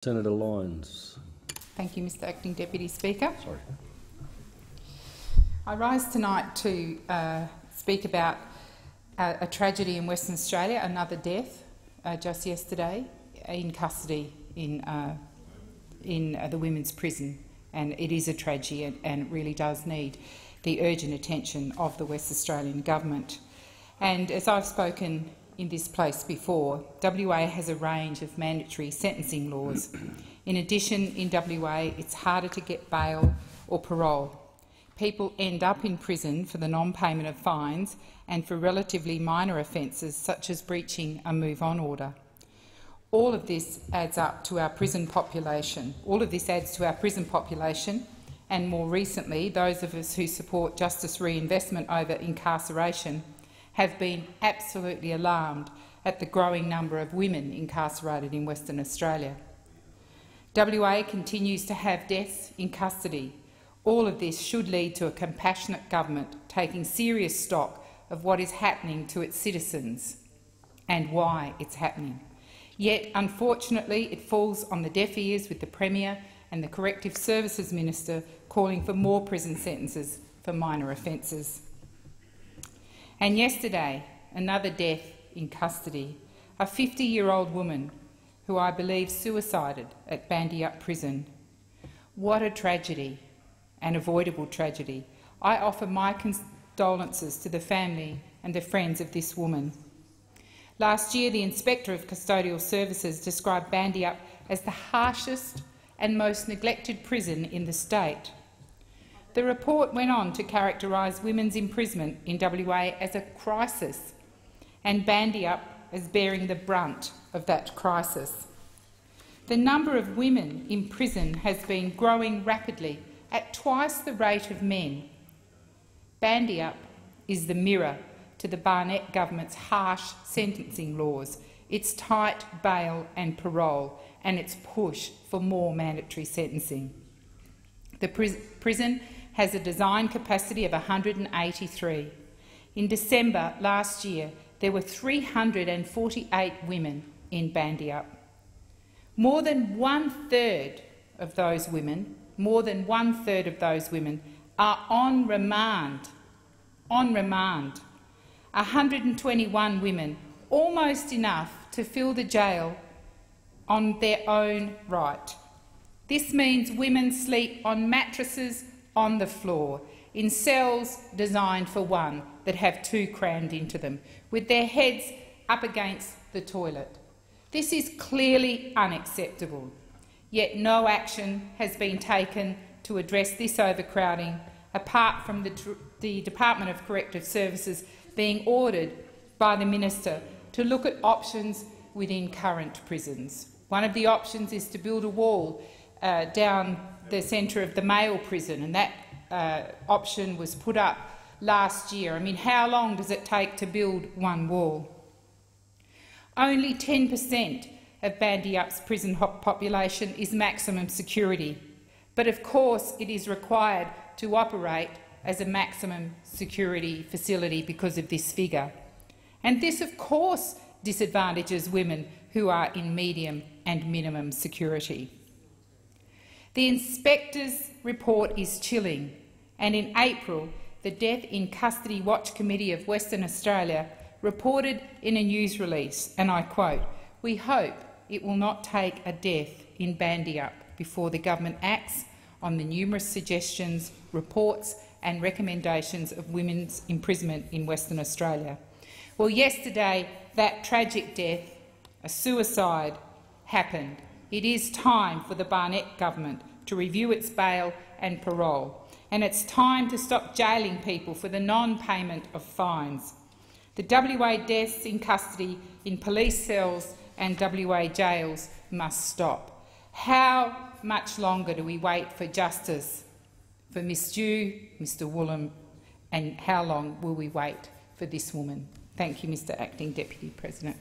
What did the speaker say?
Senator Lyons. Thank you, Mr Acting Deputy Speaker. Sorry. I rise tonight to speak about a tragedy in Western Australia, another death just yesterday in custody in the women's prison, and it is a tragedy and it really does need the urgent attention of the West Australian Government. And as I've spoken in this place before, WA has a range of mandatory sentencing laws. In addition, in WA it's harder to get bail or parole. People end up in prison for the non-payment of fines and for relatively minor offences such as breaching a move-on order. All of this adds up to our prison population. All of this adds to our prison population, and more recently, those of us who support justice reinvestment over incarceration have been absolutely alarmed at the growing number of women incarcerated in Western Australia. WA continues to have deaths in custody. All of this should lead to a compassionate government taking serious stock of what is happening to its citizens and why it's happening. Yet, unfortunately, it falls on the deaf ears with the Premier and the Corrective Services Minister calling for more prison sentences for minor offences. And yesterday, another death in custody, a 50-year-old woman who I believe suicided at Barnett prison. What a tragedy, an avoidable tragedy. I offer my condolences to the family and the friends of this woman. Last year, the Inspector of Custodial Services described Barnett as the harshest and most neglected prison in the state. The report went on to characterise women's imprisonment in WA as a crisis and Barnett as bearing the brunt of that crisis. The number of women in prison has been growing rapidly at twice the rate of men. Barnett is the mirror to the Barnett government's harsh sentencing laws, its tight bail and parole, and its push for more mandatory sentencing. The prison has a design capacity of 183. In December last year, there were 348 women in Barnett. More than one-third of those women, are on remand. 121 women, almost enough to fill the jail on their own right. This means women sleep on mattresses on the floor, in cells designed for one that have two crammed into them, with their heads up against the toilet. This is clearly unacceptable, yet no action has been taken to address this overcrowding, apart from the Department of Corrective Services being ordered by the Minister to look at options within current prisons. One of the options is to build a wall down the centre of the male prison, and that option was put up last year. I mean, how long does it take to build one wall? Only 10% of Barnett's prison population is maximum security, but of course it is required to operate as a maximum security facility because of this figure. And this, of course, disadvantages women who are in medium and minimum security. The inspector's report is chilling, and in April the Death in Custody Watch Committee of Western Australia reported in a news release, and I quote, "We hope it will not take a death in Barnett before the government acts on the numerous suggestions, reports and recommendations of women's imprisonment in Western Australia." Well, yesterday that tragic death, a suicide, happened. It is time for the Barnett government to review its bail and parole, and it's time to stop jailing people for the non-payment of fines. The WA deaths in custody in police cells and WA jails must stop. How much longer do we wait for justice for Ms Dhu, Mr Wallam, and how long will we wait for this woman? Thank you, Mr Acting Deputy President.